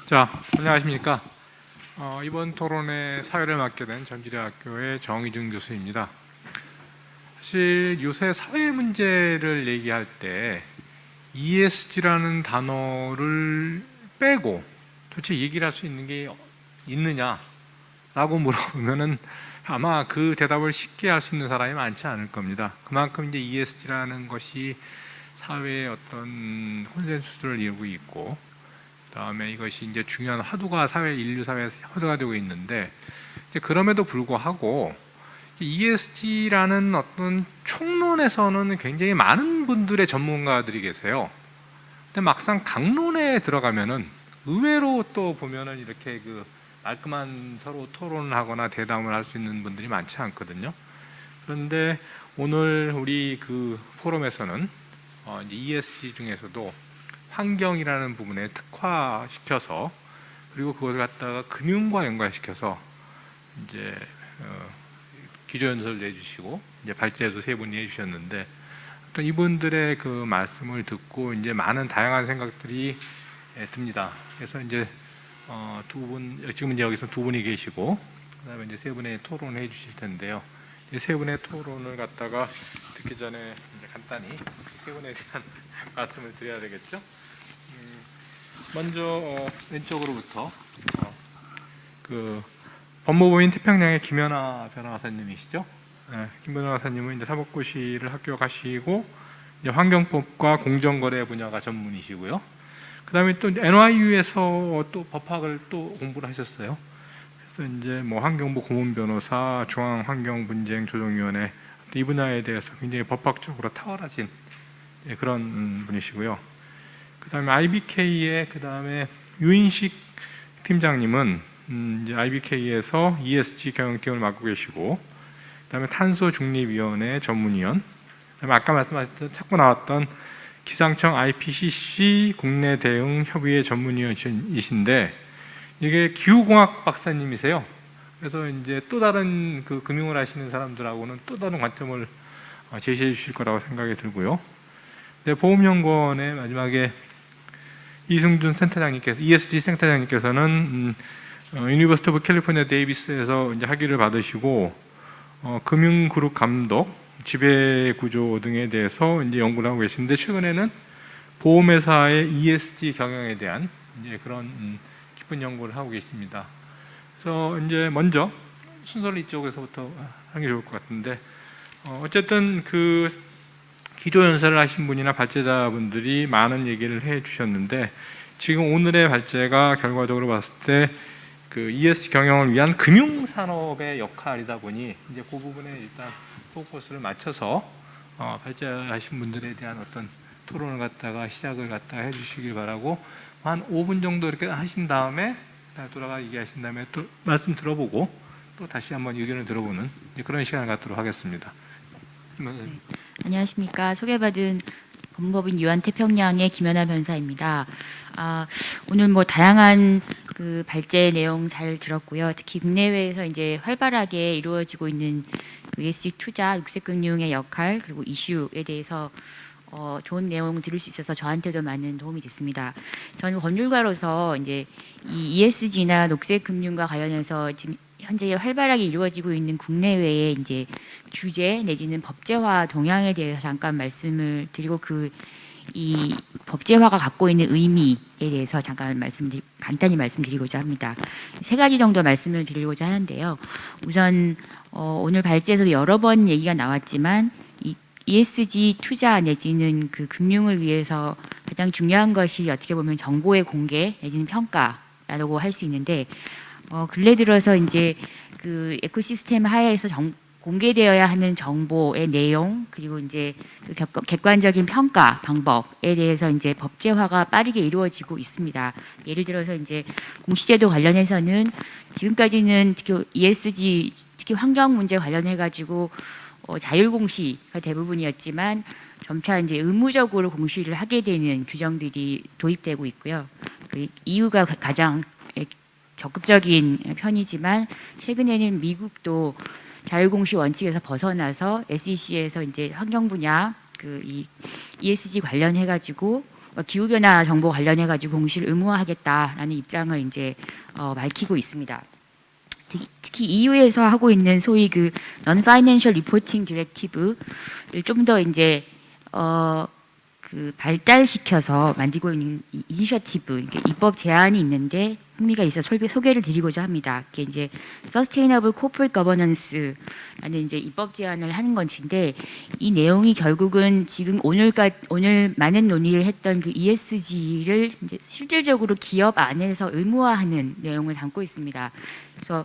자, 안녕하십니까. 이번 토론의 사회를 맡게 된 전지대학교의 정의준 교수입니다. 사실 요새 사회 문제를 얘기할 때 ESG라는 단어를 빼고 도대체 얘기를 할 수 있는 게 있느냐라고 물어보면은 아마 그 대답을 쉽게 할 수 있는 사람이 많지 않을 겁니다. 그만큼 이제 ESG라는 것이 사회의 어떤 콘센서스를 이루고 있고, 그다음에 이것이 이제 중요한 화두가 인류 사회에서 화두가 되고 있는데, 이제 그럼에도 불구하고 ESG라는 어떤 총론에서는 굉장히 많은 분들의 전문가들이 계세요. 근데 막상 강론에 들어가면은 의외로 또 보면은 이렇게 그 말끔한 서로 토론을 하거나 대담을 할 수 있는 분들이 많지 않거든요. 그런데 오늘 우리 그 포럼에서는 이제 ESG 중에서도 환경이라는 부분에 특화시켜서, 그리고 그것을 갖다가 금융과 연관시켜서 이제 기조연설을 내주시고 이제 발제도 세 분이 해주셨는데, 어떤 이분들의 그 말씀을 듣고 이제 많은 다양한 생각들이 듭니다. 그래서 이제 지금 이제 여기서 두 분이 계시고, 그다음에 이제 세 분의 토론을 해주실 텐데요. 이 세 분의 토론을 갖다가 듣기 전에 이제 간단히 세 분에 대한 말씀을 드려야 되겠죠. 먼저 왼쪽으로부터 그 법무부인 태평양의 김연아 변호사님이시죠. 네, 김 변호사님은 이제 사법고시를 합격하시고 이제 환경법과 공정거래 분야가 전문이시고요. 그다음에 또 NYU에서 또 법학을 또 공부를 하셨어요. 그래서 이제 뭐 환경부 고문 변호사, 중앙환경분쟁조정위원회 이 분야에 대해서 굉장히 법학적으로 탁월하신 그런 분이시고요. 그다음에 IBK의 그다음에 유인식 팀장님은 이제 IBK에서 ESG 경영팀을 맡고 계시고, 그다음에 탄소중립위원회 전문위원, 그다음에 아까 말씀하셨던 자꾸 나왔던 기상청 IPCC 국내 대응 협의회 전문위원이신데, 이게 기후공학 박사님이세요. 그래서 이제 또 다른 그 금융을 하시는 사람들하고는 또 다른 관점을 제시해 주실 거라고 생각이 들고요. 네, 보험연구원의 마지막에 이승준 센터장님께서, ESG 센터장님께서는 유니버시티 오브 캘리포니아 데이비스에서 이제 학위를 받으시고 금융그룹 감독, 지배구조 등에 대해서 이제 연구를 하고 계신데, 최근에는 보험회사의 ESG 경영에 대한 이제 그런 깊은 연구를 하고 계십니다. 그래서 이제 먼저 순서를 이쪽에서부터 하는 게 좋을 것 같은데, 어쨌든 그 기조연설을 하신 분이나 발제자분들이 많은 얘기를 해 주셨는데, 지금 오늘의 발제가 결과적으로 봤을 때 그 ESG 경영을 위한 금융산업의 역할이다 보니 이제 그 부분에 일단 포커스를 맞춰서 발제하신 분들에 대한 어떤 토론을 갖다가 시작을 갖다가 해주시길 바라고, 한 5분 정도 이렇게 하신 다음에 돌아가 얘기하신 다음에 또 말씀 들어보고 또 다시 한번 의견을 들어보는 그런 시간을 갖도록 하겠습니다. 네. 안녕하십니까. 소개받은 법무법인 유한태평양의 김연아 변호사입니다. 오늘 뭐 다양한 그 발제 내용 잘 들었고요. 특히 국내외에서 이제 활발하게 이루어지고 있는 그 ESG 투자, 녹색금융의 역할, 그리고 이슈에 대해서 좋은 내용 들을 수 있어서 저한테도 많은 도움이 됐습니다. 저는 법률가로서 이제 이 ESG나 녹색금융과 관련해서 지금 현재 활발하게 이루어지고 있는 국내외의 이제 규제 내지는 법제화 동향에 대해서 잠깐 말씀을 드리고, 이 법제화가 갖고 있는 의미에 대해서 잠깐 간단히 말씀드리고자 합니다. 세 가지 정도 말씀을 드리고자 하는데요. 우선 오늘 발제에서도 여러 번 얘기가 나왔지만 이 ESG 투자 내지는 그 금융을 위해서 가장 중요한 것이 어떻게 보면 정보의 공개 내지는 평가라고 할 수 있는데, 근래 들어서 이제 그 에코시스템 하에서 공개되어야 하는 정보의 내용, 그리고 이제 그 객관적인 평가 방법에 대해서 이제 법제화가 빠르게 이루어지고 있습니다. 예를 들어서 이제 공시제도 관련해서는 지금까지는 특히 ESG, 특히 환경 문제 관련해 가지고 자율공시가 대부분이었지만 점차 이제 의무적으로 공시를 하게 되는 규정들이 도입되고 있고요. 그 이유가 가장 적극적인 편이지만, 최근에는 미국도 자율공시 원칙에서 벗어나서 SEC에서 이제 환경 분야 이 ESG 관련해 가지고 기후 변화 정보 관련해 가지고 공시를 의무화하겠다라는 입장을 이제 밝히고 있습니다. 특히 EU에서 하고 있는 소위 그 Non-Financial Reporting Directive를 좀 더 이제 그 발달시켜서 만들고 있는 이니셔티브, 입법 제안이 있는데 흥미가 있어 소개를 드리고자 합니다. 그게 이제 Sustainable Corporate Governance라는 이제 입법 제안을 하는 것인데 이 내용이 결국은 지금 오늘 많은 논의를 했던 그 ESG를 이제 실질적으로 기업 안에서 의무화하는 내용을 담고 있습니다. 그래서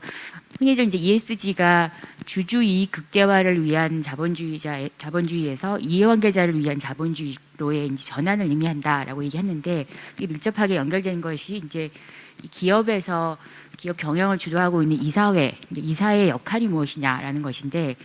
흔히들 이제 ESG가 주주이익 극대화를 위한 자본주의에서 이해관계자를 위한 자본주의로의 이제 전환을 의미한다라고 얘기했는데 이게 밀접하게 연결된 것이 이제 이 기업에서 기업 경영을 주도하고 있는 이사회, 이사의 역할이 무엇이냐라는 것인데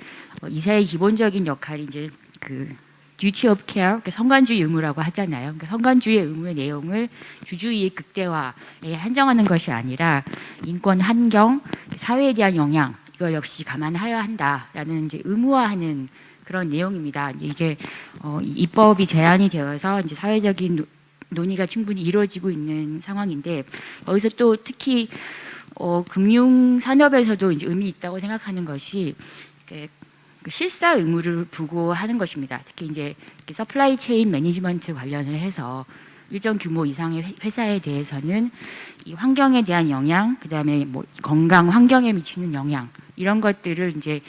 이사의 기본적인 역할이 이제 그 duty of care, 그러니까 성관주의 의무라고 하잖아요. 그러니까 성관주의 의무의 내용을 주주이익 극대화에 한정하는 것이 아니라 인권, 환경, 사회에 대한 영향 이걸 역시 감안해야 한다라는 이제 의무화하는 그런 내용입니다. 이게 입법이 제안이 되어서 이제 사회적인 논의가 충분히 이루어지고 있는 상황인데 여기서 또 특히 금융 산업에서도 이제 의미 있다고 생각하는 것이 그 실사 의무를 부과하는 것입니다. 특히 이제 서플라이 체인 매니지먼트 관련을 해서 일정 규모 이상의 회사에 대해서는 이 환경에 대한 영향, 그다음에 뭐 건강 환경에 미치는 영향 이런 것들을 이제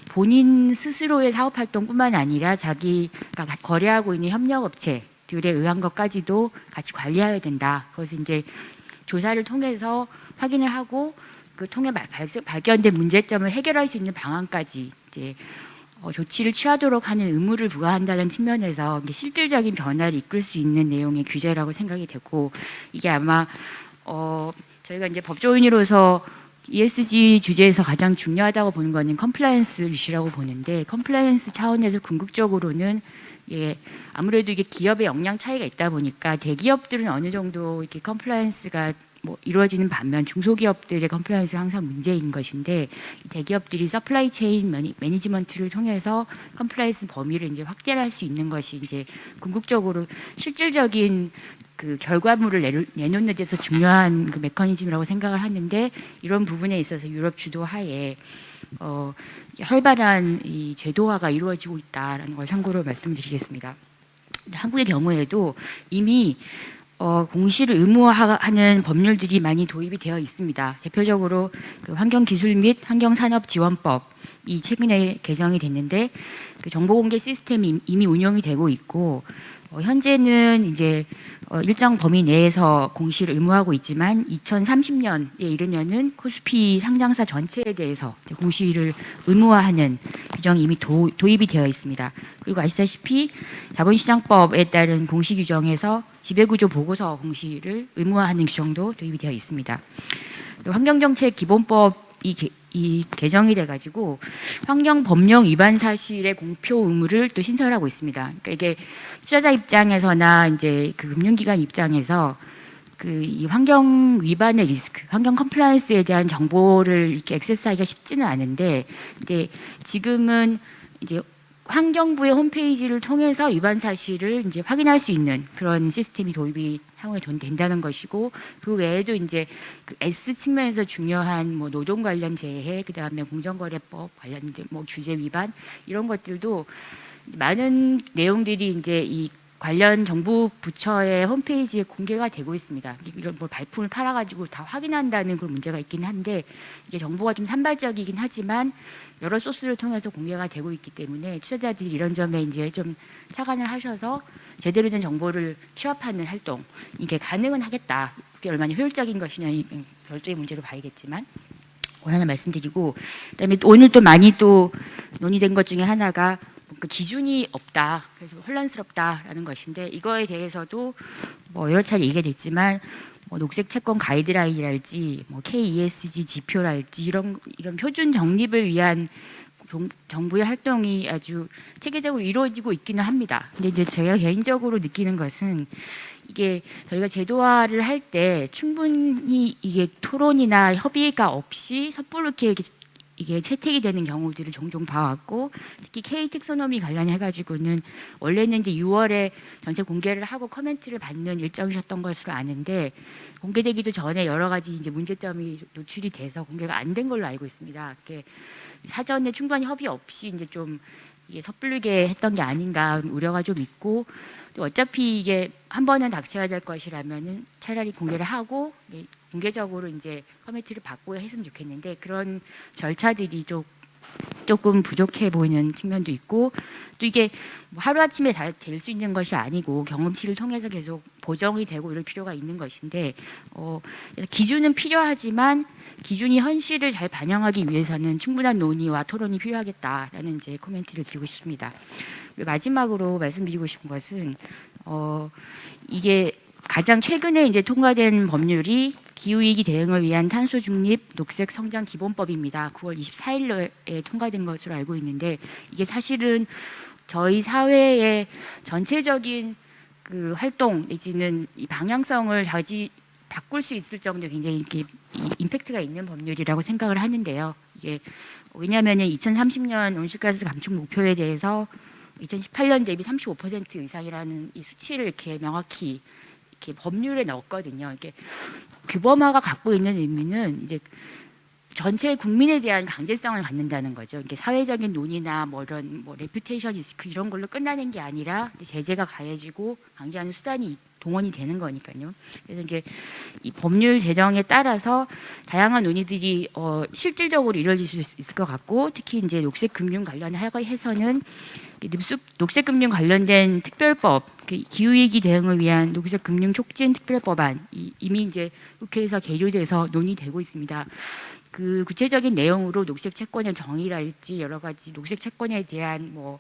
본인 스스로의 사업 활동뿐만 아니라 자기가 거래하고 있는 협력업체들에 의한 것까지도 같이 관리해야 된다. 그것을 이제 조사를 통해서 확인을 하고 그 통해 발견된 문제점을 해결할 수 있는 방안까지 이제 조치를 취하도록 하는 의무를 부과한다는 측면에서 실질적인 변화를 이끌 수 있는 내용의 규제라고 생각이 되고 이게 아마 저희가 이제 법조인으로서 ESG 주제에서 가장 중요하다고 보는 거는 컴플라이언스 이슈라고 보는데 컴플라이언스 차원에서 궁극적으로는 아무래도 이게 기업의 역량 차이가 있다 보니까 대기업들은 어느 정도 이렇게 컴플라이언스가 뭐 이루어지는 반면 중소기업들의 컴플라이언스가 항상 문제인 것인데 대기업들이 서플라이 체인 매니지먼트를 통해서 컴플라이언스 범위를 이제 확대를 할 수 있는 것이 이제 궁극적으로 실질적인 그 결과물을 내놓는 데서 중요한 그 메커니즘이라고 생각을 하는데 이런 부분에 있어서 유럽 주도하에 활발한 이 제도화가 이루어지고 있다라는 걸 참고로 말씀드리겠습니다. 한국의 경우에도 이미 공시를 의무화하는 법률들이 많이 도입이 되어 있습니다. 대표적으로 그 환경기술 및 환경산업지원법이 최근에 개정이 됐는데 그 정보공개 시스템이 이미 운영이 되고 있고 현재는 이제 일정 범위 내에서 공시를 의무화하고 있지만 2030년에 이르면은 코스피 상장사 전체에 대해서 공시를 의무화하는 규정이 이미 도입이 되어 있습니다. 그리고 아시다시피 자본시장법에 따른 공시 규정에서 지배구조 보고서 공시를 의무화하는 규정도 도입이 되어 있습니다. 환경정책 기본법이 개정이 돼가지고 환경 법령 위반 사실의 공표 의무를 또 신설하고 있습니다. 그러니까 이게 투자자 입장에서나 이제 그 금융기관 입장에서 그 이 환경 위반의 리스크, 환경 컴플라이언스에 대한 정보를 이렇게 액세스하기가 쉽지는 않은데, 이제 지금은 이제 환경부의 홈페이지를 통해서 위반 사실을 이제 확인할 수 있는 그런 시스템이 도입이 향후에 된다는 것이고, 그 외에도 이제 그 S 측면에서 중요한 뭐 노동 관련 재해, 그 다음에 공정거래법 관련된 뭐 규제 위반 이런 것들도 많은 내용들이 이제 이 관련 정부 부처의 홈페이지에 공개가 되고 있습니다. 이런 뭐 발품을 팔아가지고 다 확인한다는 그런 문제가 있긴 한데 이게 정보가 좀 산발적이긴 하지만 여러 소스를 통해서 공개가 되고 있기 때문에 투자자들이 이런 점에 이제 좀 착안을 하셔서 제대로 된 정보를 취합하는 활동 이게 가능은 하겠다. 그게 얼마나 효율적인 것이냐 별도의 문제로 봐야겠지만 하나 말씀드리고 그다음에 오늘 또 많이 또 논의된 것 중에 하나가 그 기준이 없다. 그래서 혼란스럽다라는 것인데 이거에 대해서도 뭐 여러 차례 얘기가 됐지만 뭐 녹색 채권 가이드라인이랄지 뭐 KESG 지표랄지 이런 표준 정립을 위한 정부의 활동이 아주 체계적으로 이루어지고 있기는 합니다. 근데 이제 제가 개인적으로 느끼는 것은 이게 저희가 제도화를 할 때 충분히 이게 토론이나 협의가 없이 섣부르게 이렇게 이게 채택이 되는 경우들을 종종 봐왔고, 특히 K 텍소노미 관련해가지고는 원래는 이제 6월에 전체 공개를 하고 커멘트를 받는 일정이셨던 것으로 아는데, 공개되기도 전에 여러 가지 이제 문제점이 노출이 돼서 공개가 안 된 걸로 알고 있습니다. 이렇게 사전에 충분히 협의 없이 이제 좀 이게 섣불리게 했던 게 아닌가 우려가 좀 있고, 또 어차피 이게 한 번은 닥쳐야 될 것이라면은 차라리 공개를 하고 공개적으로 이제 커멘트를 받고 했으면 좋겠는데, 그런 절차들이 조금 부족해 보이는 측면도 있고, 또 이게 뭐 하루아침에 다 될 수 있는 것이 아니고 경험치를 통해서 계속 보정이 되고 이럴 필요가 있는 것인데, 기준은 필요하지만 기준이 현실을 잘 반영하기 위해서는 충분한 논의와 토론이 필요하겠다라는 이제 코멘트를 드리고 싶습니다. 그리고 마지막으로 말씀드리고 싶은 것은 이게 가장 최근에 이제 통과된 법률이 기후위기 대응을 위한 탄소 중립 녹색 성장 기본법입니다. 9월 24일에 통과된 것으로 알고 있는데, 이게 사실은 저희 사회의 전체적인 그 활동 내지는 이 방향성을 바꿀 수 있을 정도의 굉장히 이렇게 임팩트가 있는 법률이라고 생각을 하는데요. 이게 왜냐하면 2030년 온실가스 감축 목표에 대해서 2018년 대비 35% 이상이라는 이 수치를 이렇게 명확히 이렇게 법률에 넣었거든요. 이게 규범화가 갖고 있는 의미는 이제 전체 국민에 대한 강제성을 갖는다는 거죠. 이게 사회적인 논의나 뭐 이런 뭐 레퓨테이션 리스크 이런 걸로 끝나는 게 아니라 제재가 가해지고 강제하는 수단이 동원이 되는 거니까요. 그래서 이제 이 법률 제정에 따라서 다양한 논의들이 실질적으로 이루어질 수 있을 것 같고, 특히 이제 녹색 금융 관련해서는 녹색 금융 관련된 특별법, 기후 위기 대응을 위한 녹색 금융 촉진 특별법안 이미 이제 국회에서 계류돼서 논의되고 있습니다. 그 구체적인 내용으로 녹색 채권의 정의랄지 여러 가지 녹색 채권에 대한 뭐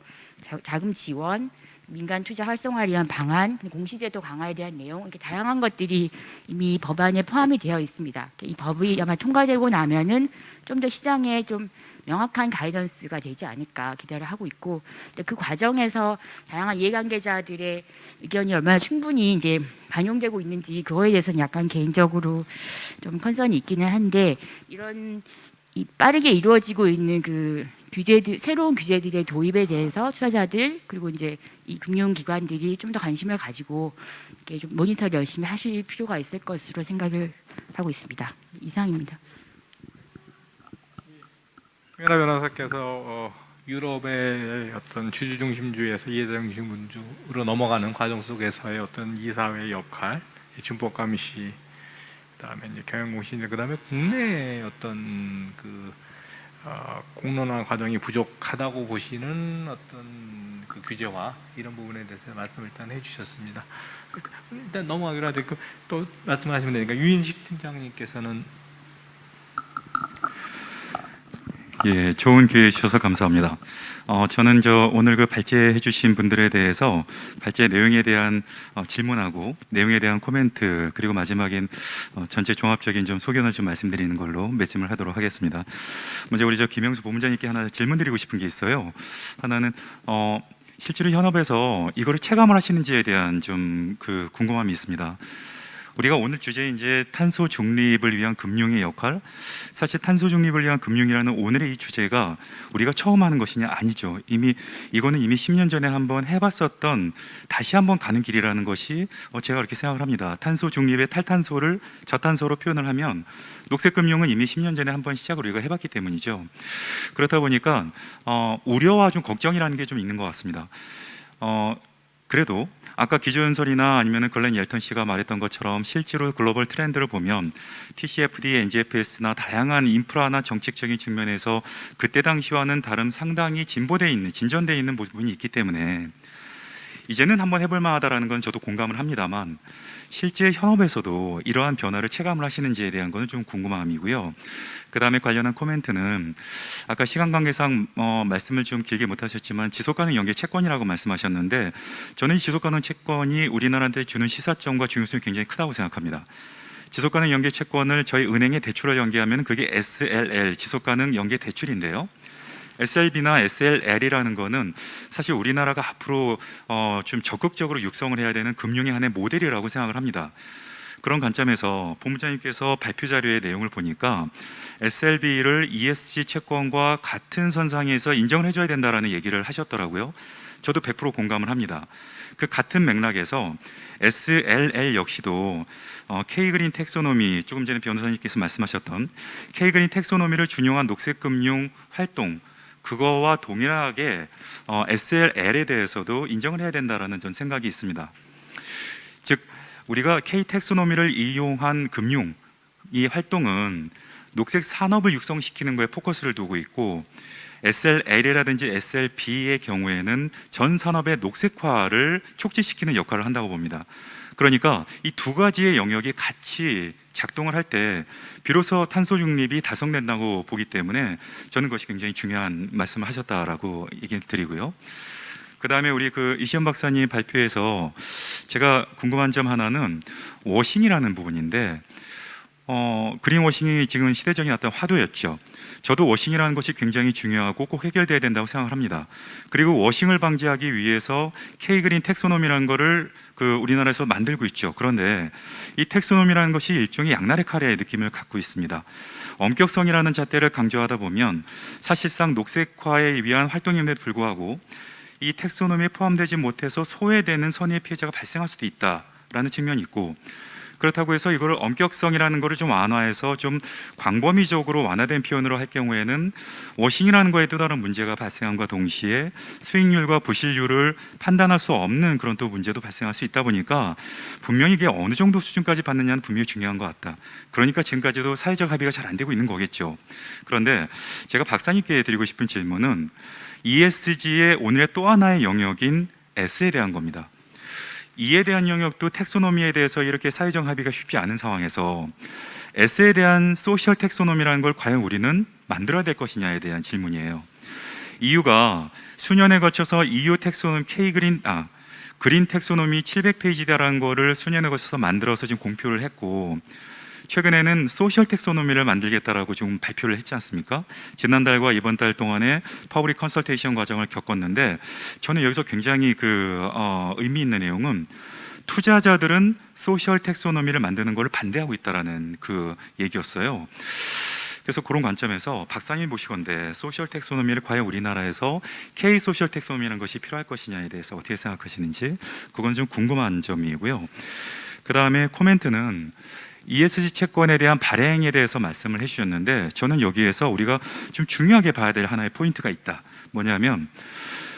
자금 지원, 민간 투자 활성화를 위한 방안, 공시제도 강화에 대한 내용, 이렇게 다양한 것들이 이미 법안에 포함이 되어 있습니다. 이 법이 아마 통과되고 나면은 좀 더 시장에 좀 명확한 가이던스가 되지 않을까 기대를 하고 있고, 그 과정에서 다양한 이해관계자들의 의견이 얼마나 충분히 이제 반영되고 있는지 그거에 대해서는 약간 개인적으로 좀 컨선이 있기는 한데, 이런 빠르게 이루어지고 있는 그 새로운 규제들의 도입에 대해서 투자자들 그리고 이제 이 금융기관들이 좀 더 관심을 가지고 이렇게 좀 모니터를 열심히 하실 필요가 있을 것으로 생각을 하고 있습니다. 이상입니다. 김연아 변호사께서 유럽의 어떤 주주 중심주의에서 이해자 중심주로 넘어가는 과정 속에서의 어떤 이사회의 역할, 준법감 시, 그다음에 이제 경영공시, 그다음에 국내의 어떤 그 공론화 과정이 부족하다고 보시는 어떤 그 규제와 이런 부분에 대해서 말씀을 일단 해주셨습니다. 일단 넘어가기로 하되 또 말씀하시면 되니까 유인식 팀장님께서는. 예, 좋은 기회 주셔서 감사합니다. 저는 오늘 그 발제해 주신 분들에 대해서 발제 내용에 대한 질문하고 내용에 대한 코멘트, 그리고 마지막엔 전체 종합적인 좀 소견을 좀 말씀드리는 걸로 매짐을 하도록 하겠습니다. 먼저 우리 김영수 본부장님께 하나 질문드리고 싶은 게 있어요. 하나는 실제로 현업에서 이거를 체감을 하시는지에 대한 좀 그 궁금함이 있습니다. 우리가 오늘 주제 이제 탄소 중립을 위한 금융의 역할, 사실 탄소 중립을 위한 금융이라는 오늘의 이 주제가 우리가 처음 하는 것이냐? 아니죠. 이거는 이미 10년 전에 한번 해봤었던 다시 한번 가는 길이라는 것이 제가 그렇게 생각을 합니다. 탄소 중립의 탈탄소를 저탄소로 표현을 하면 녹색 금융은 이미 10년 전에 한번 시작을 우리가 해봤기 때문이죠. 그렇다 보니까 우려와 좀 걱정이라는 게 좀 있는 것 같습니다. 그래도 아까 기조연설이나 아니면 글렌 옐턴 씨가 말했던 것처럼 실제로 글로벌 트렌드를 보면 TCFD, NGFS나 다양한 인프라나 정책적인 측면에서 그때 당시와는 다른 상당히 진전되어 있는 부분이 있기 때문에 이제는 한번 해볼 만하다라는 건 저도 공감을 합니다만, 실제 현업에서도 이러한 변화를 체감을 하시는지에 대한 것은 좀 궁금함이고요. 그 다음에 관련한 코멘트는 아까 시간 관계상 말씀을 좀 길게 못하셨지만 지속가능 연계 채권이라고 말씀하셨는데, 저는 이 지속가능 채권이 우리나라한테 주는 시사점과 중요성이 굉장히 크다고 생각합니다. 지속가능 연계 채권을 저희 은행에 대출을 연계하면 그게 SLL, 지속가능 연계 대출인데요. SLB나 SLL이라는 거는 사실 우리나라가 앞으로 좀 적극적으로 육성을 해야 되는 금융의 하나의 모델이라고 생각을 합니다. 그런 관점에서 본부장님께서 발표 자료의 내용을 보니까 SLB를 ESG 채권과 같은 선상에서 인정을 해줘야 된다라는 얘기를 하셨더라고요. 저도 100% 공감을 합니다. 그 같은 맥락에서 SLL 역시도 K그린 텍소노미, 조금 전에 변호사님께서 말씀하셨던 K그린 텍소노미를 준용한 녹색금융 활동, 그거와 동일하게 SLL에 대해서도 인정을 해야 된다라는 전 생각이 있습니다. 즉 우리가 K 텍소노미를 이용한 금융 이 활동은 녹색 산업을 육성시키는 거에 포커스를 두고 있고, SLL이라든지 SLB의 경우에는 전 산업의 녹색화를 촉진시키는 역할을 한다고 봅니다. 그러니까 이 두 가지의 영역이 같이 작동을 할 때 비로소 탄소 중립이 달성된다고 보기 때문에 저는 그것이 굉장히 중요한 말씀을 하셨다라고 얘기 드리고요. 그 다음에 우리 이시연 박사님 발표에서 제가 궁금한 점 하나는 워싱이라는 부분인데, 그린워싱이 지금 시대적인 어떤 화두였죠. 저도 워싱이라는 것이 굉장히 중요하고 꼭 해결돼야 된다고 생각을 합니다. 그리고 워싱을 방지하기 위해서 K그린 텍소노미라는 거를 우리나라에서 만들고 있죠. 그런데 이 텍소노미라는 것이 일종의 양날의 칼의 느낌을 갖고 있습니다. 엄격성이라는 잣대를 강조하다 보면 사실상 녹색화에 위한 활동임에도 불구하고 이 텍소노미에 포함되지 못해서 소외되는 선의의 피해자가 발생할 수도 있다라는 측면이 있고, 그렇다고 해서 이거를 엄격성이라는 거를 좀 완화해서 좀 광범위적으로 완화된 표현으로 할 경우에는 워싱이라는 거에 또 다른 문제가 발생함과 동시에 수익률과 부실률을 판단할 수 없는 그런 또 문제도 발생할 수 있다 보니까 분명히 이게 어느 정도 수준까지 받느냐는 분명히 중요한 것 같다. 그러니까 지금까지도 사회적 합의가 잘 안 되고 있는 거겠죠. 그런데 제가 박사님께 드리고 싶은 질문은 ESG의 오늘의 또 하나의 영역인 S에 대한 겁니다. 이에 대한 영역도 텍소노미에 대해서 이렇게 사회적 합의가 쉽지 않은 상황에서 S에 대한 소셜 텍소노미라는 걸 과연 우리는 만들어야 될 것이냐에 대한 질문이에요. EU가 수년에 거쳐서 EU 텍소노미 그린 텍소노미 700페이지다라는 거를 수년에 거쳐서 만들어서 지금 공표를 했고, 최근에는 소셜 텍소노미를 만들겠다라고 지금 발표를 했지 않습니까? 지난달과 이번 달 동안에 퍼블릭 컨설테이션 과정을 겪었는데, 저는 여기서 굉장히 의미 있는 내용은 투자자들은 소셜 텍소노미를 만드는 걸 반대하고 있다라는 그 얘기였어요. 그래서 그런 관점에서 박사님 모시건데 소셜 텍소노미를 과연 우리나라에서 K 소셜 텍소노미라는 것이 필요할 것이냐에 대해서 어떻게 생각하시는지 그건 좀 궁금한 점이고요. 그 다음에 코멘트는 ESG 채권에 대한 발행에 대해서 말씀을 해주셨는데, 저는 여기에서 우리가 좀 중요하게 봐야 될 하나의 포인트가 있다. 뭐냐면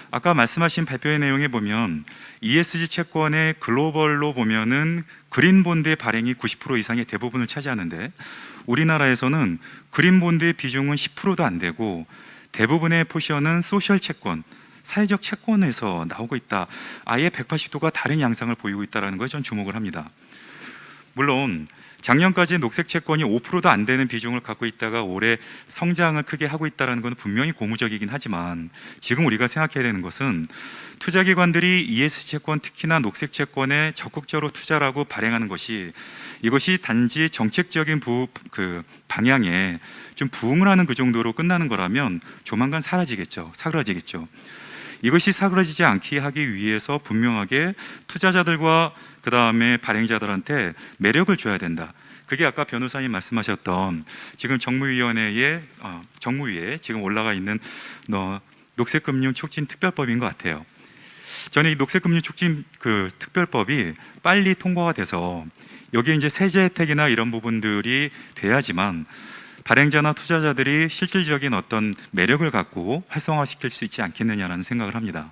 아까 말씀하신 발표의 내용에 보면 ESG 채권의 글로벌로 보면은 그린 본드의 발행이 90% 이상의 대부분을 차지하는데, 우리나라에서는 그린 본드의 비중은 10%도 안 되고 대부분의 포션은 소셜 채권, 사회적 채권에서 나오고 있다. 아예 180도가 다른 양상을 보이고 있다는 것에 전 주목을 합니다. 물론 작년까지 녹색 채권이 5%도 안 되는 비중을 갖고 있다가 올해 성장을 크게 하고 있다는 건 분명히 고무적이긴 하지만, 지금 우리가 생각해야 되는 것은 투자기관들이 ESG 채권, 특히나 녹색 채권에 적극적으로 투자를 하고 발행하는 것이, 이것이 단지 정책적인 방향에 좀 부응을 하는 그 정도로 끝나는 거라면 조만간 사라지겠죠. 사그라지겠죠. 이것이 사그라지지 않게 하기 위해서 분명하게 투자자들과 그 다음에 발행자들한테 매력을 줘야 된다. 그게 아까 변호사님 말씀하셨던 지금 정무위에 지금 올라가 있는 녹색금융 촉진 특별법인 것 같아요. 저는 이 녹색금융 촉진 특별법이 빨리 통과가 돼서 여기에 이제 세제 혜택이나 이런 부분들이 돼야지만 발행자나 투자자들이 실질적인 어떤 매력을 갖고 활성화시킬 수 있지 않겠느냐라는 생각을 합니다.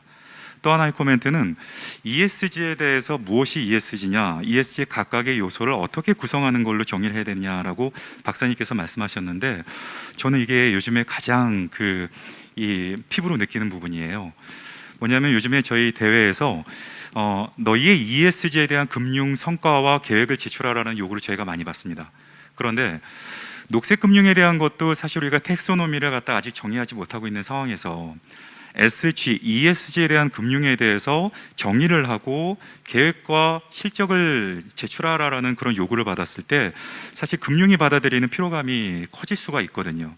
또 하나의 코멘트는 ESG에 대해서 무엇이 ESG냐, ESG의 각각의 요소를 어떻게 구성하는 걸로 정의를 해야 되냐라고 박사님께서 말씀하셨는데, 저는 이게 요즘에 가장 이 피부로 느끼는 부분이에요. 뭐냐면 요즘에 저희 대회에서 너희의 ESG에 대한 금융 성과와 계획을 제출하라는 요구를 저희가 많이 받습니다. 그런데 녹색 금융에 대한 것도 사실 우리가 텍소노미를 갖다 아직 정의하지 못하고 있는 상황에서 SG, ESG에 대한 금융에 대해서 정의를 하고 계획과 실적을 제출하라는 그런 요구를 받았을 때 사실 금융이 받아들이는 피로감이 커질 수가 있거든요.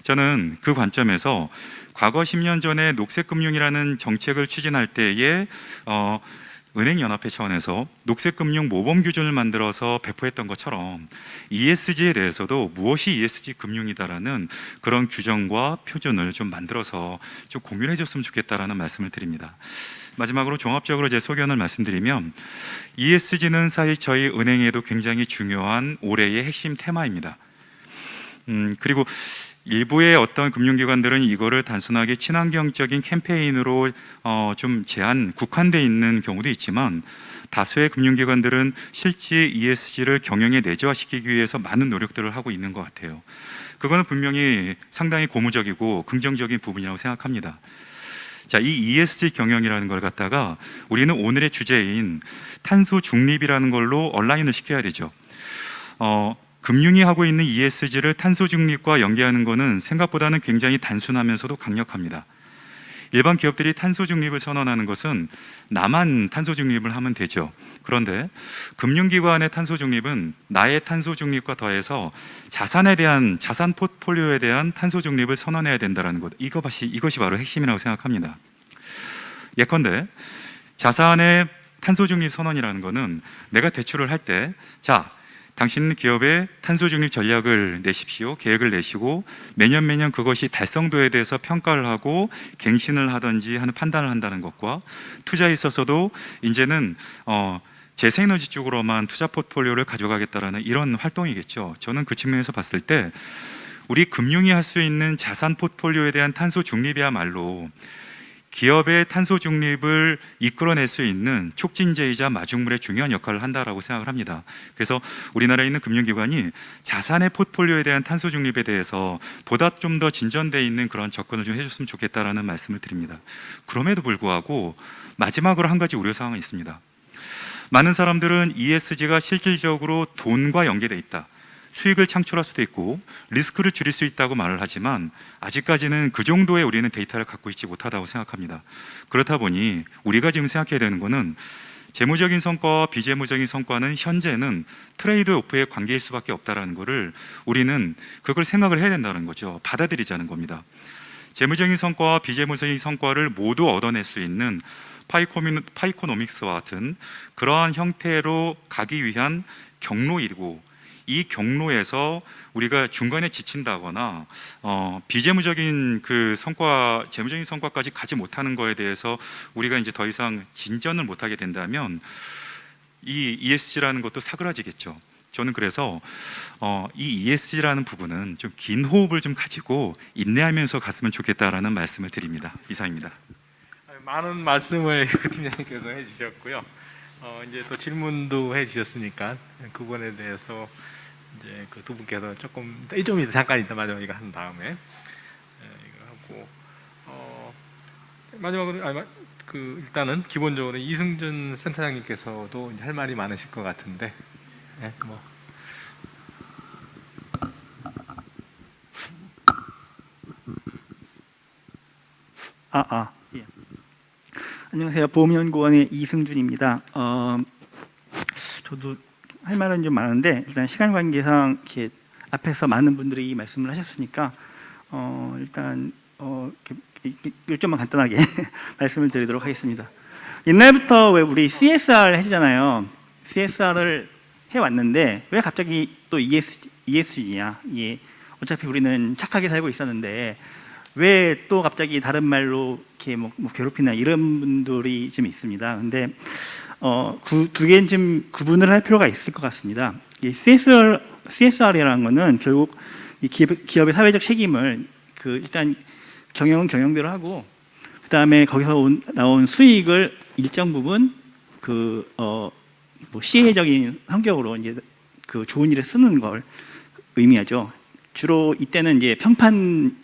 저는 그 관점에서 과거 10년 전에 녹색 금융이라는 정책을 추진할 때에 은행연합회 차원에서 녹색금융 모범 기준을 만들어서 배포했던 것처럼 ESG에 대해서도 무엇이 ESG 금융이다라는 그런 규정과 표준을 좀 만들어서 좀 공유해 줬으면 좋겠다라는 말씀을 드립니다. 마지막으로 종합적으로 제 소견을 말씀드리면 ESG는 사실 저희 은행에도 굉장히 중요한 올해의 핵심 테마입니다. 그리고 일부의 어떤 금융기관들은 이거를 단순하게 친환경적인 캠페인으로 좀 국한돼 있는 경우도 있지만 다수의 금융기관들은 실제 ESG를 경영에 내재화시키기 위해서 많은 노력들을 하고 있는 것 같아요. 그거는 분명히 상당히 고무적이고 긍정적인 부분이라고 생각합니다. 자, 이 ESG 경영이라는 걸 갖다가 우리는 오늘의 주제인 탄소 중립이라는 걸로 얼라인을 시켜야 되죠. 금융이 하고 있는 ESG를 탄소 중립과 연계하는 것은 생각보다는 굉장히 단순하면서도 강력합니다. 일반 기업들이 탄소 중립을 선언하는 것은 나만 탄소 중립을 하면 되죠. 그런데 금융기관의 탄소 중립은 나의 탄소 중립과 더해서 자산 포트폴리오에 대한 탄소 중립을 선언해야 된다는 것. 이것이 바로 핵심이라고 생각합니다. 예컨대 자산의 탄소 중립 선언이라는 것은 내가 대출을 할 때 당신 기업의 탄소 중립 전략을 내십시오. 계획을 내시고 매년 그것이 달성도에 대해서 평가를 하고 갱신을 하든지 하는 판단을 한다는 것과 투자에 있어서도 이제는 재생에너지 쪽으로만 투자 포트폴리오를 가져가겠다라는 이런 활동이겠죠. 저는 그 측면에서 봤을 때 우리 금융이 할 수 있는 자산 포트폴리오에 대한 탄소 중립이야말로 기업의 탄소 중립을 이끌어낼 수 있는 촉진제이자 마중물의 중요한 역할을 한다라고 생각을 합니다. 그래서 우리나라에 있는 금융기관이 자산의 포트폴리오에 대한 탄소 중립에 대해서 보다 좀 더 진전되어 있는 그런 접근을 좀 해줬으면 좋겠다라는 말씀을 드립니다. 그럼에도 불구하고 마지막으로 한 가지 우려사항이 있습니다. 많은 사람들은 ESG가 실질적으로 돈과 연계되어 있다. 수익을 창출할 수도 있고 리스크를 줄일 수 있다고 말을 하지만 아직까지는 그 정도의 우리는 데이터를 갖고 있지 못하다고 생각합니다. 그렇다 보니 우리가 지금 생각해야 되는 것은 재무적인 성과와 비재무적인 성과는 현재는 트레이드 오프의 관계일 수밖에 없다는 것을 우리는 그걸 생각을 해야 된다는 거죠. 받아들이자는 겁니다. 재무적인 성과와 비재무적인 성과를 모두 얻어낼 수 있는 파이코노믹스와 같은 그러한 형태로 가기 위한 경로이고 이 경로에서 우리가 중간에 지친다거나 비재무적인 그 성과, 재무적인 성과까지 가지 못하는 거에 대해서 우리가 이제 더 이상 진전을 못하게 된다면 이 ESG라는 것도 사그라지겠죠. 저는 그래서 이 ESG라는 부분은 좀 긴 호흡을 좀 가지고 인내하면서 갔으면 좋겠다라는 말씀을 드립니다. 이상입니다. 많은 말씀을 팀장님께서 해주셨고요. 이제 또 질문도 해주셨으니까 그 부분에 대해서 이제 그 두 분께서 좀 이따 잠깐 이따 마지막 이거 한 다음에 이거 하고 마지막으로 일단은 기본적으로 이승준 센터장님께서도 이제 할 말이 많으실 것 같은데 예. 안녕하세요. 보험연구원의 이승준입니다. 저도 할 말은 좀 많은데 일단 시간 관계상 이렇게 앞에서 많은 분들이 말씀을 하셨으니까 일단 요점만 간단하게 말씀을 드리도록 하겠습니다. 옛날부터 왜 우리 CSR 하잖아요. CSR을 해왔는데 왜 갑자기 또 ESG냐? 어차피 우리는 착하게 살고 있었는데 왜 또 갑자기 다른 말로 이렇게 뭐 괴롭히나 이런 분들이 좀 있습니다. 근데 두 개는 좀 구분을 할 필요가 있을 것 같습니다. 이 CSR이라는 거는 결국 이 기업의 사회적 책임을 일단 경영은 경영대로 하고 그 다음에 거기서 나온 수익을 일정 부분 시혜적인 성격으로 이제 좋은 일에 쓰는 걸 의미하죠. 주로 이때는 이제 평판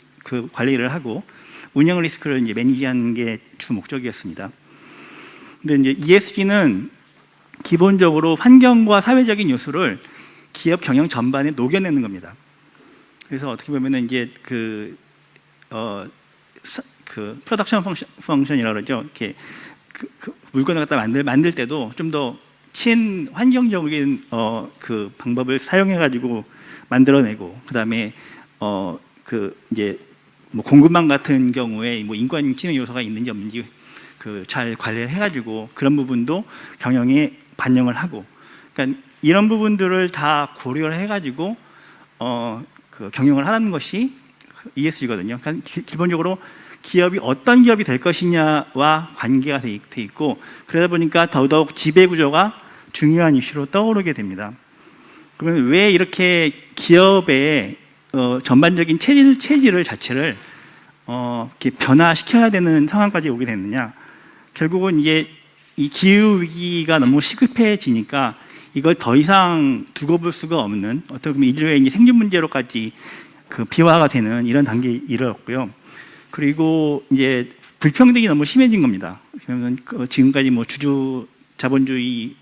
관리를 하고 운영 리스크를 이제 매니지하는 게 주 목적이었습니다. 근데 이제 ESG는 기본적으로 환경과 사회적인 요소를 기업 경영 전반에 녹여내는 겁니다. 그래서 어떻게 보면은 이제 프로덕션 펑션이라고 그러죠. 이렇게 물건을 갖다 만들 때도 좀 더 친환경적인 방법을 사용해 가지고 만들어내고 그다음에 이제 공급망 같은 경우에 인권 침해 요소가 있는지 없는지 잘 관리를 해가지고 그런 부분도 경영에 반영을 하고, 그러니까 이런 부분들을 다 고려를 해가지고 경영을 하라는 것이 ESG거든요. 그러니까 기본적으로 기업이 어떤 기업이 될 것이냐와 관계가 돼 있고, 그러다 보니까 더더욱 지배 구조가 중요한 이슈로 떠오르게 됩니다. 그러면 왜 이렇게 기업의 전반적인 체질 자체를 이렇게 변화시켜야 되는 상황까지 오게 됐느냐? 결국은 이제 이 기후 위기가 너무 시급해지니까 이걸 더 이상 두고 볼 수가 없는, 어떻게 보면 인류의 이제 생존 문제로까지 비화가 되는 이런 단계에 이르렀고요. 그리고 이제 불평등이 너무 심해진 겁니다. 그러면 지금까지 뭐 주주 자본주의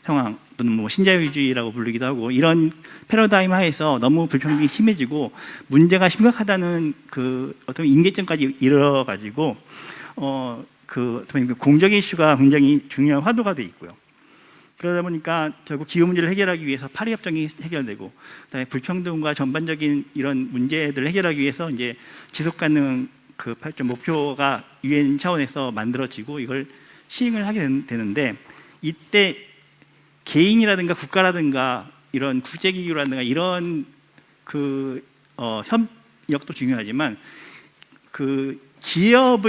상황 또는 뭐 신자유주의라고 부르기도 하고, 이런 패러다임 하에서 너무 불평등이 심해지고 문제가 심각하다는 어떤 임계점까지 이르러가지고 공정 이슈가 굉장히 중요한 화두가 돼 있고요. 그러다 보니까 결국 기후 문제를 해결하기 위해서 파리 협정이 해결되고, 그다음에 불평등과 전반적인 이런 문제들을 해결하기 위해서 이제 지속 가능 발전 목표가 유엔 차원에서 만들어지고 이걸 시행을 하게 되는데, 이때 개인이라든가 국가라든가 이런 국제기구라든가 이런 협력도 중요하지만 기업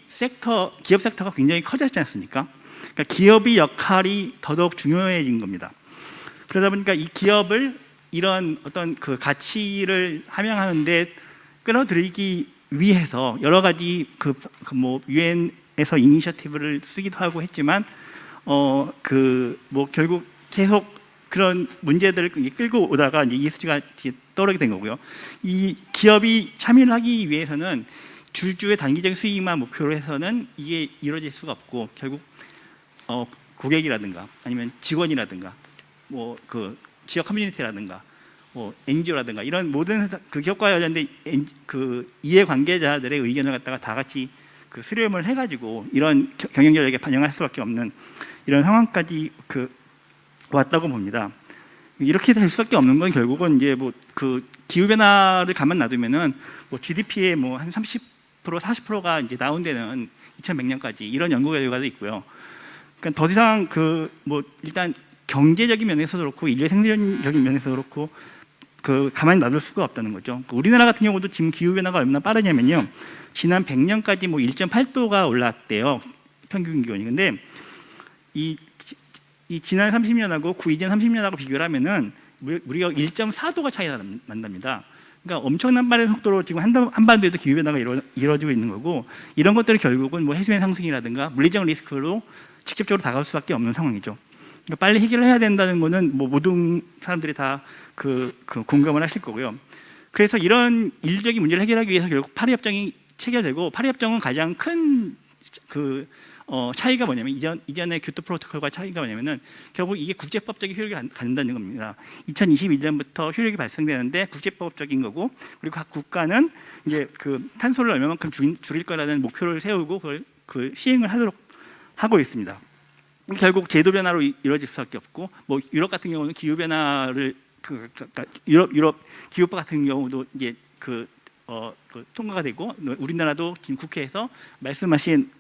섹터가 굉장히 커졌지 않습니까? 그러니까 기업의 역할이 더더욱 중요해진 겁니다. 그러다 보니까 이 기업을 이런 어떤 가치를 함양하는데 끌어들이기 위해서 여러 가지 뭐 유엔에서 이니셔티브를 쓰기도 하고 했지만 뭐 결국 계속 그런 문제들을 끌고 오다가 이제 ESG가 떠오르게 된 거고요. 이 기업이 참여를 하기 위해서는 주주의 단기적 수익만 목표로 해서는 이게 이루어질 수가 없고, 결국 고객이라든가 아니면 직원이라든가 뭐 지역 커뮤니티라든가 뭐 NGO라든가 이런 모든 기업과 관련된 이해 관계자들의 의견을 갖다가 다 같이 수렴을 해가지고 이런 경영 전략에 반영할 수밖에 없는 이런 상황까지 왔다고 봅니다. 이렇게 될 수밖에 없는 건 결국은 이제 뭐 기후 변화를 가만 놔두면은 뭐 GDP의 뭐 한 30% 40%가 이제 다운되는 2100년까지 이런 연구 결과도 있고요. 그러니까 더 이상 뭐 일단 경제적인 면에서도 그렇고 인류 생존적인 면에서도 그렇고 가만히 놔둘 수가 없다는 거죠. 우리나라 같은 경우도 지금 기후 변화가 얼마나 빠르냐면요, 지난 100년까지 뭐 1.8도가 올랐대요, 평균 기온이. 근데 이 지난 30년하고 그 이전 30년하고 비교를 하면은 우리가 1.4도가 차이가 난답니다. 그러니까 엄청난 빠른 속도로 지금 한반도에도 기후 변화가 이루어지고 있는 거고, 이런 것들이 결국은 뭐 해수면 상승이라든가 물리적 리스크로 직접적으로 다가올 수밖에 없는 상황이죠. 그러니까 빨리 해결을 해야 된다는 거는 뭐 모든 사람들이 다 공감을 하실 거고요. 그래서 이런 인류적인 문제를 해결하기 위해서 결국 파리 협정이 체결되고, 파리 협정은 가장 큰 차이가 뭐냐면 이전의 교토 프로토콜과 차이가 뭐냐면은 결국 이게 국제법적인 효력이 갖는다는 겁니다. 2021년부터 효력이 발생되는데 국제법적인 거고, 그리고 각 국가는 이제 탄소를 얼마만큼 줄일 거라는 목표를 세우고 그걸 시행을 하고 있습니다. 결국 제도 변화로 이루어질 수밖에 없고, 뭐 유럽 같은 경우는 기후 변화를 유럽 기후법 같은 경우도 이제 통과가 되고, 우리나라도 지금 국회에서 말씀하신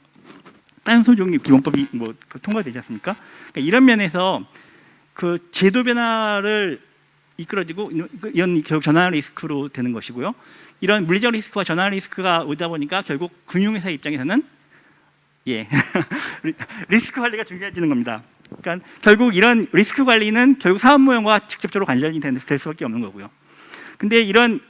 탄소 중립 기본법이 뭐 통과되지 않습니까? 그러니까 이런 면에서 제도 변화를 이끌어지고 이런 결국 전환 리스크로 되는 것이고요. 이런 물리적 리스크와 전환 리스크가 오다 보니까 결국 금융회사 입장에서는 리스크 관리가 중요해지는 겁니다. 그러니까 결국 이런 리스크 관리는 결국 사업 모형과 직접적으로 관련이 될 수밖에 없는 거고요. 근데 이런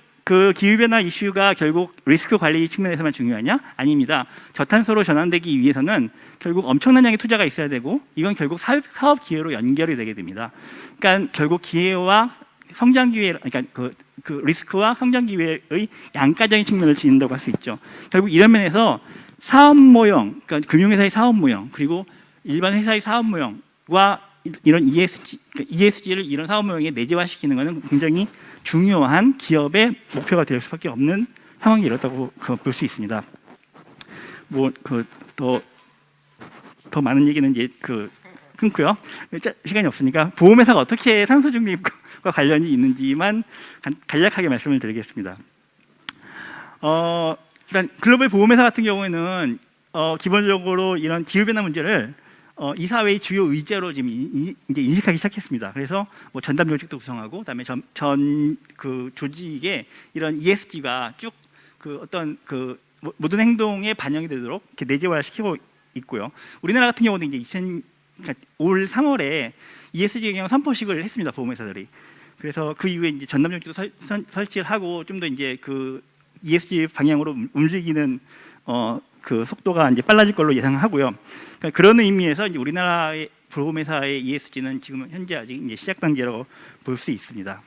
기후 변화 이슈가 결국 리스크 관리 측면에서만 중요하냐? 아닙니다. 저탄소로 전환되기 위해서는 결국 엄청난 양의 투자가 있어야 되고, 이건 결국 사업 기회로 연결이 되게 됩니다. 그러니까 결국 기회와 성장 기회, 그러니까 리스크와 성장 기회의 양가적인 측면을 지닌다고 할 수 있죠. 결국 이런 면에서 사업 모형, 그러니까 금융회사의 사업 모형, 그리고 일반 회사의 사업 모형과 이런 ESG를 이런 사업 모형에 내재화시키는 것은 굉장히 중요한 기업의 목표가 될 수밖에 없는 상황이 이렇다고 볼 수 있습니다. 뭐 더 많은 얘기는 이제 끊고요. 시간이 없으니까 보험회사가 어떻게 탄소 중립과 관련이 있는지만 간략하게 말씀을 드리겠습니다. 일단 글로벌 보험회사 같은 경우에는 기본적으로 이런 기후 변화 문제를 이 사회의 주요 의제로 지금 이제 인식하기 시작했습니다. 그래서 뭐 전담 조직도 구성하고, 그다음에 전 그 조직에 이런 ESG가 쭉 그 어떤 그 모든 행동에 반영이 되도록 이렇게 내재화 시키고 있고요. 우리나라 같은 경우는 이제 그러니까 올 3월에 ESG 경영 선포식을 했습니다. 보험회사들이. 그래서 그 이후에 이제 전담 조직도 설치를 하고 좀 더 이제 그 ESG 방향으로 움직이는 그 속도가 이제 빨라질 걸로 예상하고요. 그러니까 그런 의미에서 이제 우리나라의 보험회사의 ESG는 지금 현재 아직 이제 시작 단계라고 볼 수 있습니다.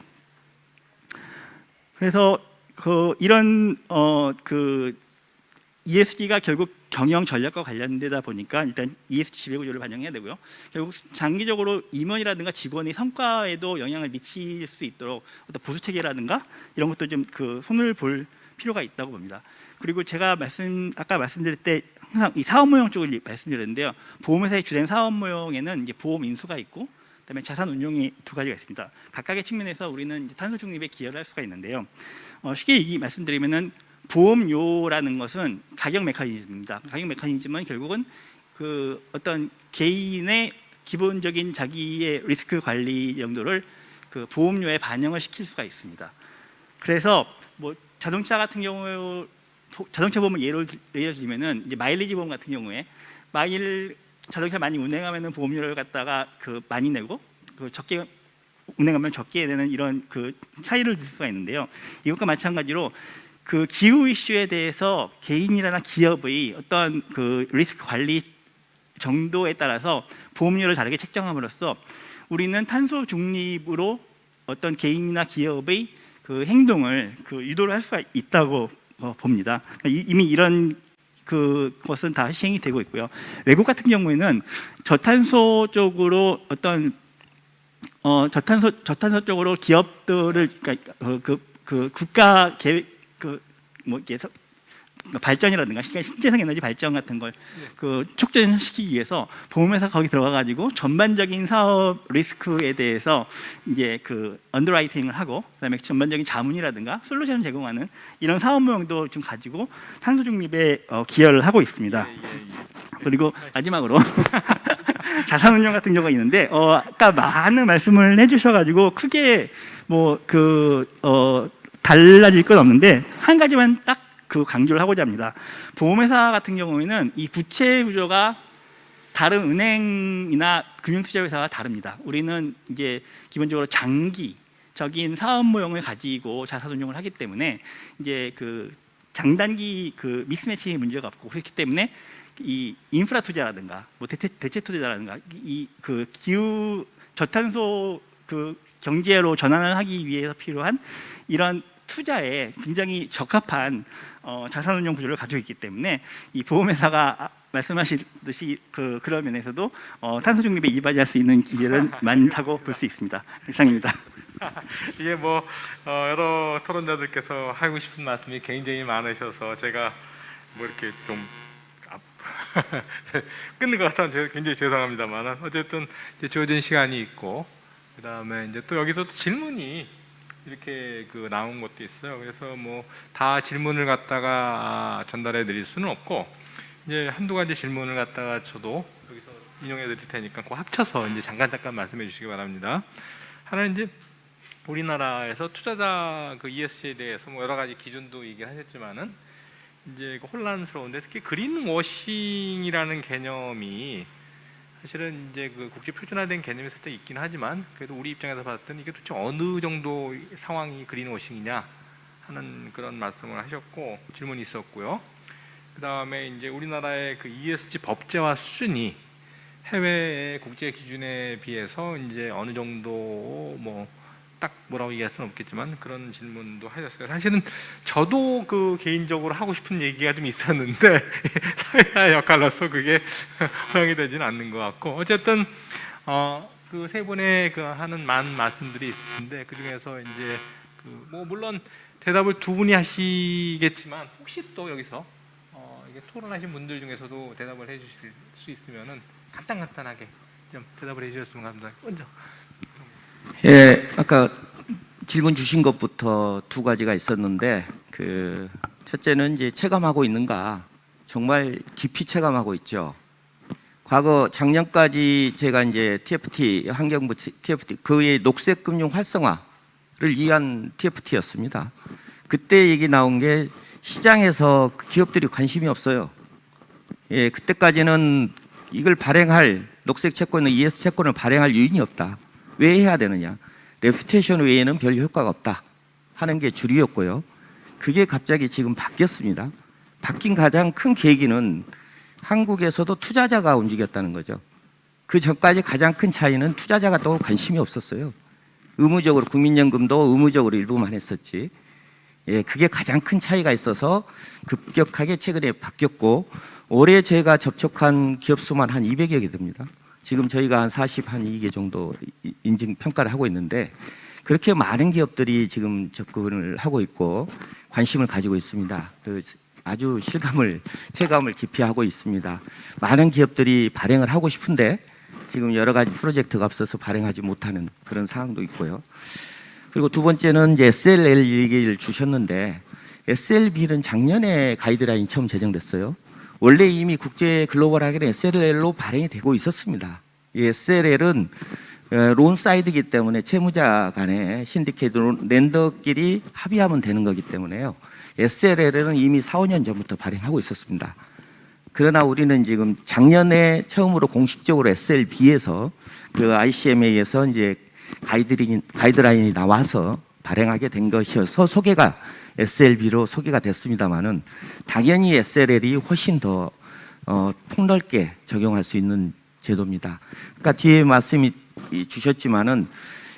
그래서 이런 그 ESG가 결국 경영 전략과 관련되다 보니까 일단 ESG 지배구조를 반영해야 되고요. 결국 장기적으로 임원이라든가 직원의 성과에도 영향을 미칠 수 있도록 어떤 보수 체계라든가 이런 것도 좀 그 손을 볼 필요가 있다고 봅니다. 그리고 제가 아까 말씀드릴 때 항상 이 사업 모형 쪽을 말씀드렸는데요. 보험회사의 주된 사업 모형에는 이제 보험 인수가 있고, 그다음에 자산 운용이 두 가지가 있습니다. 각각의 측면에서 우리는 이제 탄소 중립에 기여를 할 수가 있는데요. 쉽게 말씀드리면은 보험료라는 것은 가격 메커니즘입니다. 가격 메커니즘은 결국은 그 어떤 개인의 기본적인 자기의 리스크 관리 정도를 그 보험료에 반영을 시킬 수가 있습니다. 그래서 뭐 자동차 같은 경우 자동차 보험을 예를 들면은 이제 마일리지 보험 같은 경우에 자동차 많이 운행하면은 보험료를 갖다가 그 많이 내고 그 적게 운행하면 적게 내는 이런 그 차이를 줄 수가 있는데요. 이것과 마찬가지로 그 기후 이슈에 대해서 개인이나 기업의 어떤 그 리스크 관리 정도에 따라서 보험료를 다르게 책정함으로써 우리는 탄소 중립으로 어떤 개인이나 기업의 그 행동을 그 유도를 할 수가 있다고 봅니다. 이미 이런 것은 다 시행이 되고 있고요. 외국 같은 경우에는 저탄소 쪽으로 어떤 저탄소 쪽으로 기업들을 그러니까 그 국가 계획 뭐 발전이라든가 신재생 에너지 발전 같은 걸 그 촉진시키기 위해서 보험회사 거기 들어가 가지고 전반적인 사업 리스크에 대해서 이제 그 언더라이팅을 하고, 그다음에 전반적인 자문이라든가 솔루션을 제공하는 이런 사업 모형도 좀 가지고 탄소 중립에 기여를 하고 있습니다. 그리고 마지막으로 자산 운용 같은 경우가 있는데 아까 많은 말씀을 해주셔가지고 크게 뭐 달라질 건 없는데 한 가지만 딱 그 강조를 하고자 합니다. 보험회사 같은 경우에는 이 부채 구조가 다른 은행이나 금융투자회사가 다릅니다. 우리는 이제 기본적으로 장기적인 사업 모형을 가지고 자산 운용을 하기 때문에 이제 그 장단기 그 미스매치 문제가 없고, 그렇기 때문에 이 인프라 투자라든가 뭐 대체 투자라든가 이 그 기후 저탄소 그 경제로 전환을 하기 위해서 필요한 이런 투자에 굉장히 적합한 자산운용 구조를 가지고 있기 때문에 이 보험회사가 말씀하시듯이 그런 면에서도 탄소 중립에 이바지할 수 있는 기회는 많다고 볼 수 있습니다. 이상입니다. 이게 뭐 여러 토론자들께서 하고 싶은 말씀이 굉장히 많으셔서 제가 뭐 이렇게 좀 끊는 것 같아서 굉장히 죄송합니다만, 어쨌든 이제 주어진 시간이 있고, 그 다음에 이제 또 여기서 또 질문이 이렇게 그 나온 것도 있어요. 그래서 뭐 다 질문을 갖다가 전달해 드릴 수는 없고, 이제 한두 가지 질문을 갖다가 저도 여기서 인용해 드릴 테니까 그 합쳐서 이제 잠깐 말씀해 주시기 바랍니다. 하나는 이제 우리나라에서 투자자 그 ESG에 대해서 뭐 여러 가지 기준도 얘기를 하셨지만은 이제 혼란스러운데, 특히 그린워싱이라는 개념이 사실은 이제 그 국제 표준화된 개념이 살짝 있긴 하지만, 그래도 우리 입장에서 봤을 때는 이게 도대체 어느 정도 상황이 그린워싱이냐 하는 그런 말씀을 하셨고, 질문이 있었고요. 그 다음에 이제 우리나라의 그 ESG 법제화 수준이 해외의 국제 기준에 비해서 이제 어느 정도 뭐 딱 뭐라고 얘기할 수는 없겠지만 그런 질문도 하셨어요. 사실은 저도 그 개인적으로 하고 싶은 얘기가 좀 있었는데 사회의 역할로서 그게 허용이 되지는 않는 것 같고, 어쨌든 그 세 분의 그 하는 많은 말씀들이 있으신데, 그 중에서 이제 그 뭐 물론 대답을 두 분이 하시겠지만 혹시 또 여기서 이게 토론하신 분들 중에서도 대답을 해주실 수 있으면은 간단하게 좀 대답을 해주셨으면 감사합니다. 먼저. 예, 아까 질문 주신 것부터 두 가지가 있었는데, 그 첫째는 이제 체감하고 있는가, 정말 깊이 체감하고 있죠. 과거 작년까지 제가 이제 TFT 환경부 TFT 그의 녹색 금융 활성화를 위한 TFT였습니다. 그때 얘기 나온 게 시장에서 기업들이 관심이 없어요. 예, 그때까지는 이걸 발행할 녹색 채권은 ES 채권을 발행할 요인이 없다. 왜 해야 되느냐? 레퓨테이션 외에는 별 효과가 없다 하는 게 주류였고요. 그게 갑자기 지금 바뀌었습니다. 바뀐 가장 큰 계기는 한국에서도 투자자가 움직였다는 거죠. 그 전까지 가장 큰 차이는 투자자가 또 관심이 없었어요. 의무적으로 국민연금도 의무적으로 일부만 했었지. 예, 그게 가장 큰 차이가 있어서 급격하게 최근에 바뀌었고 올해 제가 접촉한 기업 수만 한 200여 개 됩니다. 지금 저희가 한 42개 정도 인증 평가를 하고 있는데 그렇게 많은 기업들이 지금 접근을 하고 있고 관심을 가지고 있습니다. 아주 체감을 깊이 하고 있습니다. 많은 기업들이 발행을 하고 싶은데 지금 여러 가지 프로젝트가 없어서 발행하지 못하는 그런 상황도 있고요. 그리고 두 번째는 이제 SLL 얘기를 주셨는데 SLB는 작년에 가이드라인 처음 제정됐어요. 원래 이미 국제 글로벌하게는 SLL로 발행이 되고 있었습니다. 이 SLL은 론 사이드이기 때문에 채무자 간에 신디케이트 렌더끼리 합의하면 되는 거기 때문에요. SLL은 이미 4, 5년 전부터 발행하고 있었습니다. 그러나 우리는 지금 작년에 처음으로 공식적으로 SLB에서 그 ICMA에서 이제 가이드라인이 나와서 발행하게 된 것이어서 소개가 SLB로 소개가 됐습니다만은 당연히 SLL이 훨씬 더 폭넓게 적용할 수 있는 제도입니다. 그러니까 뒤에 말씀이 주셨지만은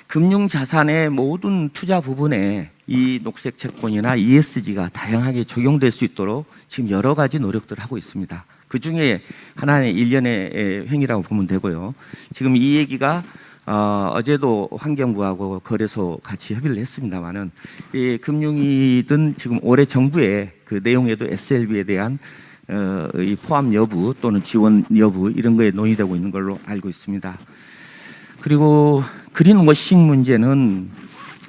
금융 자산의 모든 투자 부분에 이 녹색 채권이나 ESG가 다양하게 적용될 수 있도록 지금 여러 가지 노력들을 하고 있습니다. 그 중에 하나의 일련의 행위라고 보면 되고요. 지금 이 얘기가 어제도 환경부하고 거래소 같이 협의를 했습니다만은 이 금융위든 지금 올해 정부의 그 내용에도 SLB에 대한 이 포함 여부 또는 지원 여부 이런 거에 논의되고 있는 걸로 알고 있습니다. 그리고 그린워싱 문제는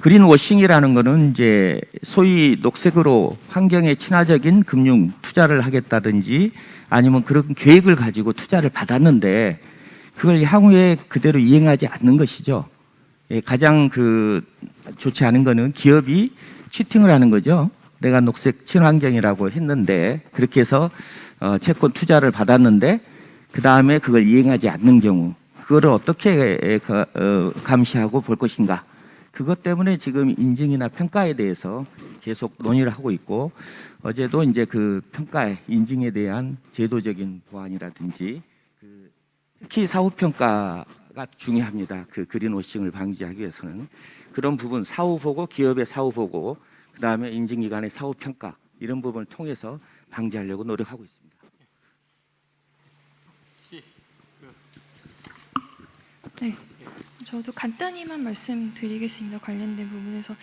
그린워싱이라는 거는 이제 소위 녹색으로 환경에 친화적인 금융 투자를 하겠다든지 아니면 그런 계획을 가지고 투자를 받았는데 그걸 향후에 그대로 이행하지 않는 것이죠. 예, 가장 좋지 않은 거는 기업이 치팅을 하는 거죠. 내가 녹색 친환경이라고 했는데 그렇게 해서 채권 투자를 받았는데 그 다음에 그걸 이행하지 않는 경우 그거를 어떻게 감시하고 볼 것인가. 그것 때문에 지금 인증이나 평가에 대해서 계속 논의를 하고 있고 어제도 이제 그 평가에 인증에 대한 제도적인 보완이라든지 특히 사후평가가 중요합니다. 그 그린워싱을 방지하기 위해서는 그런 부분 사후보고 기업의 사후보고 그다음에 인증기관의 사후평가 이런 부분을 통해서 방지하려고 노력하고 있습니다. 네, 저도 간단히만 말씀드리겠습니다. 관련된 부분에서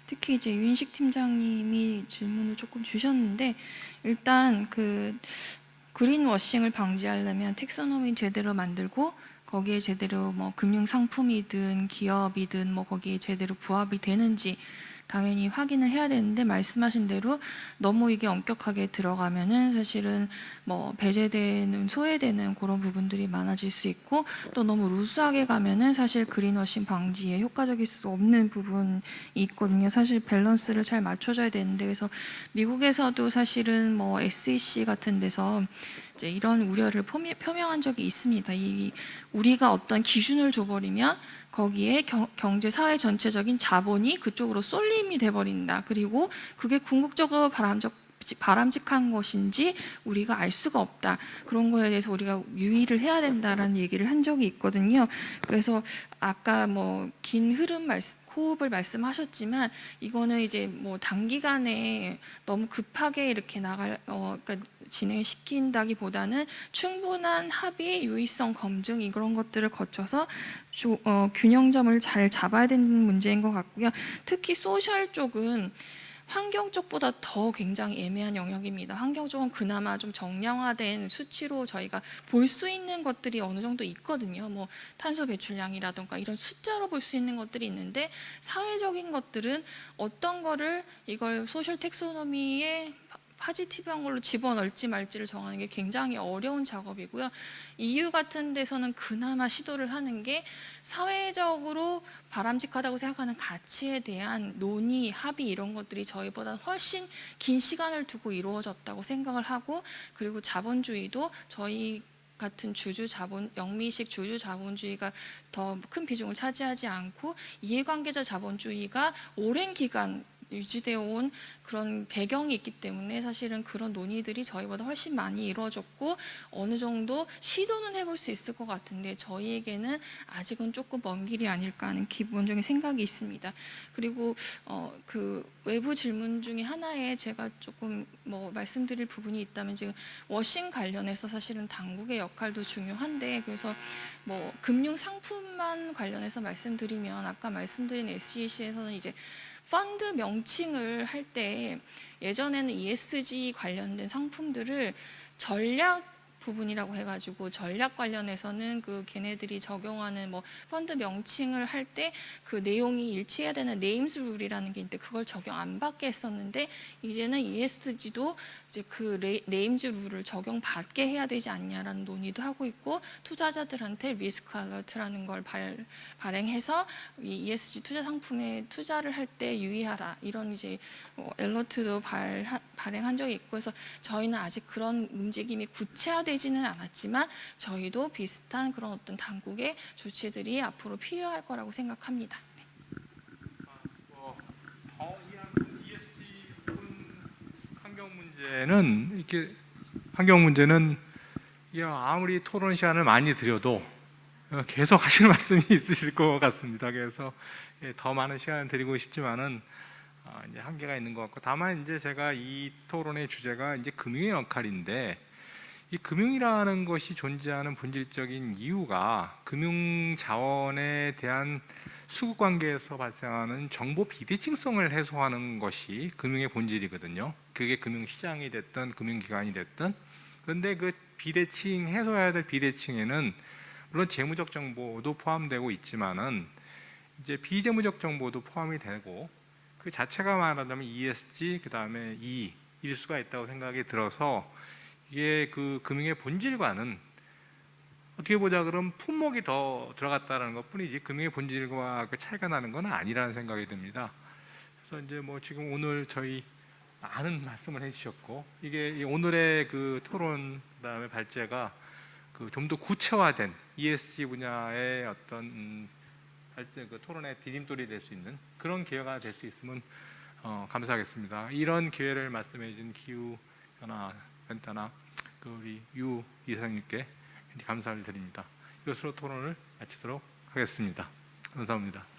특히 이제 유인식 팀장님이 질문을 조금 주셨는데 일단 그린워싱을 방지하려면 텍소노미 제대로 만들고 거기에 제대로 뭐 금융 상품이든 기업이든 뭐 거기에 제대로 부합이 되는지 당연히 확인을 해야 되는데 말씀하신 대로 너무 이게 엄격하게 들어가면은 사실은 뭐 배제되는 소외되는 그런 부분들이 많아질 수 있고 또 너무 루스하게 가면은 사실 그린워싱 방지에 효과적일 수 없는 부분이 있거든요. 사실 밸런스를 잘 맞춰줘야 되는데 그래서 미국에서도 사실은 뭐 SEC 같은 데서 이제 이런 우려를 표명한 적이 있습니다. 우리가 어떤 기준을 줘버리면 거기에 경제 사회 전체적인 자본이 그쪽으로 쏠림이 돼버린다. 그리고 그게 궁극적으로 바람직한 것인지 우리가 알 수가 없다. 그런 거에 대해서 우리가 유의를 해야 된다라는 얘기를 한 적이 있거든요. 그래서 아까 뭐 긴 흐름 호흡을 말씀하셨지만 이거는 이제 뭐 단기간에 너무 급하게 이렇게 그러니까 진행시킨다기보다는 충분한 합의, 유의성 검증 이런 것들을 거쳐서 균형점을 잘 잡아야 되는 문제인 것 같고요. 특히 소셜 쪽은 환경 쪽보다 더 굉장히 애매한 영역입니다. 환경 쪽은 그나마 좀 정량화된 수치로 저희가 볼 수 있는 것들이 어느 정도 있거든요. 뭐 탄소 배출량이라든가 이런 숫자로 볼 수 있는 것들이 있는데 사회적인 것들은 어떤 거를 이걸 소셜 텍소노미에 파지티브한 걸로 집어넣을지 말지를 정하는 게 굉장히 어려운 작업이고요. EU 같은 데서는 그나마 시도를 하는 게 사회적으로 바람직하다고 생각하는 가치에 대한 논의, 합의 이런 것들이 저희보다 훨씬 긴 시간을 두고 이루어졌다고 생각을 하고, 그리고 자본주의도 저희 같은 영미식 주주 자본주의가 더 큰 비중을 차지하지 않고 이해관계자 자본주의가 오랜 기간 유지되어 온 그런 배경이 있기 때문에 사실은 그런 논의들이 저희보다 훨씬 많이 이루어졌고 어느 정도 시도는 해볼 수 있을 것 같은데 저희에게는 아직은 조금 먼 길이 아닐까 하는 기본적인 생각이 있습니다. 그리고 그 외부 질문 중에 하나에 제가 조금 뭐 말씀드릴 부분이 있다면, 지금 워싱 관련해서 사실은 당국의 역할도 중요한데, 그래서 뭐 금융 상품만 관련해서 말씀드리면 아까 말씀드린 SEC에서는 이제 펀드 명칭을 할 때 예전에는 ESG 관련된 상품들을 전략 부분이라고 해가지고 전략 관련해서는 그 걔네들이 적용하는 뭐 펀드 명칭을 할 때 그 내용이 일치해야 되는 네임스 룰이라는 게 있는데 그걸 적용 안 받게 했었는데, 이제는 ESG도 이제 그 네임즈 룰을 적용받게 해야 되지 않냐라는 논의도 하고 있고, 투자자들한테 리스크 알러트라는 걸 발행해서 이 ESG 투자 상품에 투자를 할 때 유의하라 이런 이제 알러트도 발행한 적이 있고, 그래서 저희는 아직 그런 움직임이 구체화되지는 않았지만 저희도 비슷한 그런 어떤 당국의 조치들이 앞으로 필요할 거라고 생각합니다. ESG 환경 문제는 아무리 토론 시간을 많이 드려도 계속 하실 말씀이 있으실 것 같습니다. 그래서 더 많은 시간을 드리고 싶지만은 이제 한계가 있는 것 같고, 다만 이제 제가 이 토론의 주제가 이제 금융의 역할인데, 이 금융이라는 것이 존재하는 본질적인 이유가 금융 자원에 대한 수급 관계에서 발생하는 정보 비대칭성을 해소하는 것이 금융의 본질이거든요. 그게 금융 시장이 됐든 금융 기관이 됐든. 그런데 그 비대칭 해소해야 될 비대칭에는 물론 재무적 정보도 포함되고 있지만은 이제 비재무적 정보도 포함이 되고, 그 자체가 말하자면 ESG 그다음에 E일 수가 있다고 생각이 들어서, 이게 그 금융의 본질과는 어떻게 보자 그러면 품목이 더 들어갔다는 것뿐이지 금융의 본질과 그 차이가 나는 건 아니라는 생각이 듭니다. 그래서 이제 뭐 지금 오늘 저희 많은 말씀을 해주셨고, 이게 오늘의 그 토론 그다음에 발제가 그 좀 더 구체화된 ESG 분야의 어떤 발제, 그 토론의 디딤돌이 될 수 있는 그런 기회가 될 수 있으면 감사하겠습니다. 이런 기회를 말씀해준 기후변화센터나 그 우리 유 이사님께 감사를 드립니다. 이것으로 토론을 마치도록 하겠습니다. 감사합니다.